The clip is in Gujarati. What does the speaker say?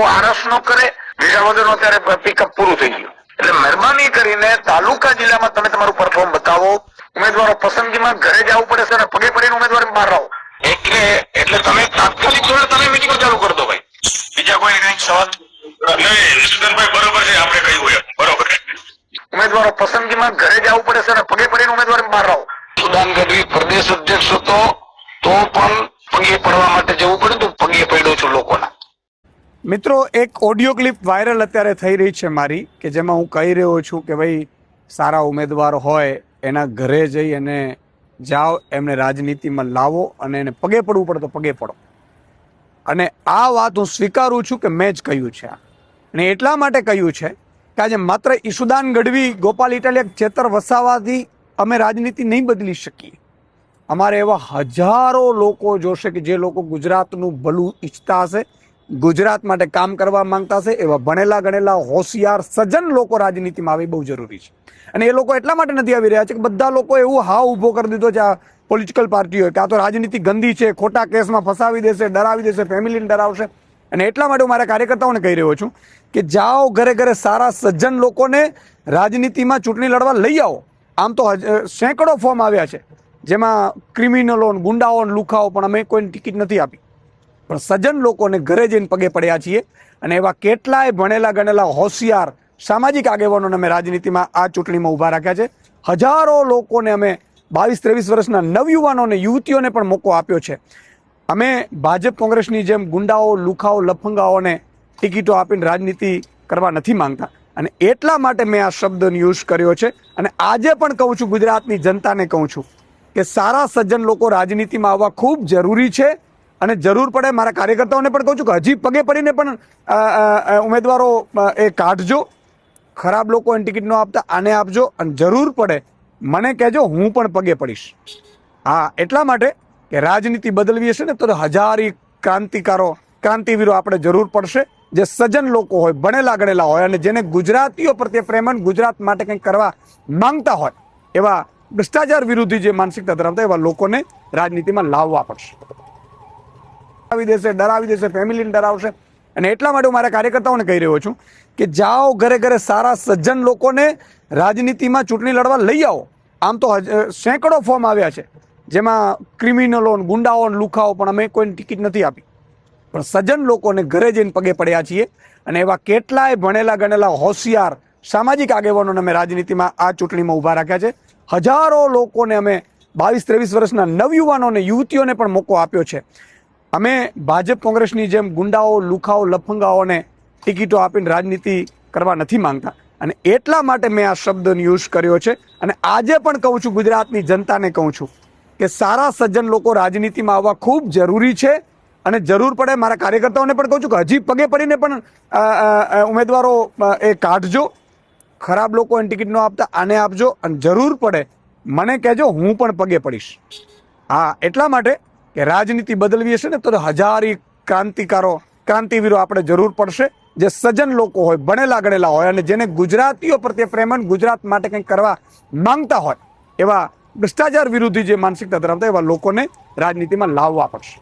આરસ નો કરે, વિસાવદરનો અત્યારે પિકઅપ પૂરું થઈ ગયું. એટલે મહેરબાની કરીને તાલુકા જિલ્લામાં તમે તમારું પરફોર્મ બતાવો. ઉમેદવારો પસંદગીમાં ઘરે જવું પડે છે અને પગે પડીને ઉમેદવાર બહાર રહો. એટલે તમે તાત્કાલિક ધોરણે તમે મીટિંગો ચાલુ કરી દો ભાઈ. બીજા કોઈ કઈ સવાલ નહીં? સુધનભાઈ બરોબર છે, આપણે કહ્યું એમ બરોબર. ઉમેદવારો પસંદગીમાં ઘરે જવું પડે છે અને પગે પડીને ઉમેદવાર બહાર રહો. સુદાન ગઢવી પ્રદેશ અધ્યક્ષ હતો તો પણ પગે પડવા માટે જવું પડે તો પગે પડ્યો છું લોકોના. મિત્રો, એક ઓડિયો ક્લિપ વાયરલ અત્યારે થઈ રહી છે મારી, કે જેમાં હું કહી રહ્યો છું કે ભાઈ સારા ઉમેદવાર હોય એના ઘરે જઈ અને જાઓ, એમને રાજનીતિમાં લાવો અને એને પગે પડવું પડે તો પગે પડો. અને આ વાત હું સ્વીકારું છું કે મેં જ કહ્યું છે. અને એટલા માટે કહ્યું છે કે આજે માત્ર ઈશુદાન ગઢવી, ગોપાલ ઇટાલિયા, ચેતર વસાવાથી અમે રાજનીતિ નહીં બદલી શકીએ. અમારે એવા હજારો લોકો જોશે કે જે લોકો ગુજરાતનું ભલું ઈચ્છતા હશે, ગુજરાત માટે કામ કરવા માંગતા હશે. એવા ભણેલા ગણેલા હોશિયાર સજ્જન લોકો રાજનીતિમાં આવે બહુ જરૂરી છે. અને એ લોકો એટલા માટે નથી આવી રહ્યા છે કે બધા લોકો એવું હાવ ઊભો કરી દીધો છે આ પોલિટિકલ પાર્ટીઓએ કે આ તો રાજનીતિ ગંદી છે, ખોટા કેસમાં ફસાવી દેશે, ડરાવી દેશે, ફેમિલીને ડરાવશે. અને એટલા માટે હું મારા કાર્યકર્તાઓને કહી રહ્યો છું કે જાઓ ઘરે ઘરે સારા સજ્જન લોકોને રાજનીતિમાં ચૂંટણી લડવા લઈ આવો. આમ તો સેંકડો ફોર્મ આવ્યા છે જેમાં ક્રિમિનલો, ગુંડાઓ, લુખાઓ, પણ અમે કોઈને ટિકિટ નથી આપી. પણ સજ્જન લોકોને ઘરે જઈને પગે પડ્યા છીએ. અને એવા કેટલાય ભણેલા ગણેલા હોશિયાર સામાજિક આગેવાનોને અમે રાજનીતિમાં આ ચૂંટણીમાં ઊભા રાખ્યા છે. હજારો લોકોને અમે 22-23 વર્ષના નવયુવાનોને, યુવતીઓને પણ મોકો આપ્યો છે. અમે ભાજપ કોંગ્રેસની જેમ ગુંડાઓ, લુખાઓ, લફંગાઓને ટિકિટો આપીને રાજનીતિ કરવા નથી માંગતા. અને એટલા માટે મેં આ શબ્દનો યુઝ કર્યો છે. અને આજે પણ કહું છું, ગુજરાતની જનતાને કહું છું કે સારા સજ્જન લોકો રાજનીતિમાં આવવા ખૂબ જરૂરી છે. અને જરૂર પડે મારા કાર્યકર્તાઓને પણ કહું છું કે હજી પગે પડીને પણ ઉમેદવારો એ કાઢજો. ખરાબ લોકો એને ટિકિટ ન આપતા આને આપજો. અને જરૂર પડે મને કહેજો, હું પણ પગે પડીશ. હા, એટલા માટે કે રાજનીતિ બદલવી હશે ને તો હજારી ક્રાંતિવીરો આપણે જરૂર પડશે, જે સજ્જન લોકો હોય, ભણેલા ગણેલા હોય અને જેને ગુજરાતીઓ પ્રત્યે પ્રેમ અને ગુજરાત માટે કંઈક કરવા માંગતા હોય, એવા ભ્રષ્ટાચાર વિરોધી જે માનસિકતા ધરાવતા એવા લોકોને રાજનીતિમાં લાવવા પડશે. ડરાવી દેશે, ફેમિલીને ડરાવશે. અને એટલા માટે હું મારા કાર્યકર્તાઓને કહી રહ્યો છું કે જાઓ ઘરે ઘરે સારા સજ્જન લોકોને રાજનીતિમાં ચૂંટણી લડવા લઈ આવો. આમ તો સેંકડો ફોર્મ આવ્યા છે જેમાં ક્રિમિનલો, ગુંડાઓ, લુખાઓ, પણ અમે કોઈને ટિકિટ નથી આપી. પણ સજ્જન લોકોને ઘરે જઈને પગે પડ્યા છીએ. અને એવા કેટલાય ભણેલા ગણેલા હોશિયાર સામાજિક આગેવાનોને અમે રાજનીતિમાં આ ચૂંટણીમાં ઊભા રાખ્યા છે. હજારો લોકોને અમે 22-23 વર્ષના નવયુવાનોને, યુવતીઓને પણ મોકો આપ્યો છે. અમે ભાજપ કોંગ્રેસની જેમ ગુંડાઓ, લુખાઓ, લફંગાઓને ટિકિટો આપીને રાજનીતિ કરવા નથી માંગતા. અને એટલા માટે મેં આ શબ્દનો યુઝ કર્યો છે. અને આજે પણ કહું છું, ગુજરાતની જનતાને કહું છું કે સારા સજ્જન લોકો રાજનીતિમાં આવવા ખૂબ જરૂરી છે. અને જરૂર પડે મારા કાર્યકર્તાઓને પણ કહું છું કે હજી પગે પડીને પણ ઉમેદવારો એ કાઢજો. ખરાબ લોકો એને ટિકિટ ન આપતા આને આપજો. અને જરૂર પડે મને કહેજો, હું પણ પગે પડીશ. હા, એટલા માટે કે રાજનીતિ બદલવી હશે ને તો હજારી ક્રાંતિવીરો આપણે જરૂર પડશે, જે સજ્જન લોકો હોય, ભણેલા ગણેલા હોય અને જેને ગુજરાતીઓ પ્રત્યે પ્રેમ અને ગુજરાત માટે કંઈક કરવા માંગતા હોય, એવા ભ્રષ્ટાચાર વિરોધી જે માનસિકતા ધરાવતા એવા લોકોને રાજનીતિમાં લાવવા પડશે.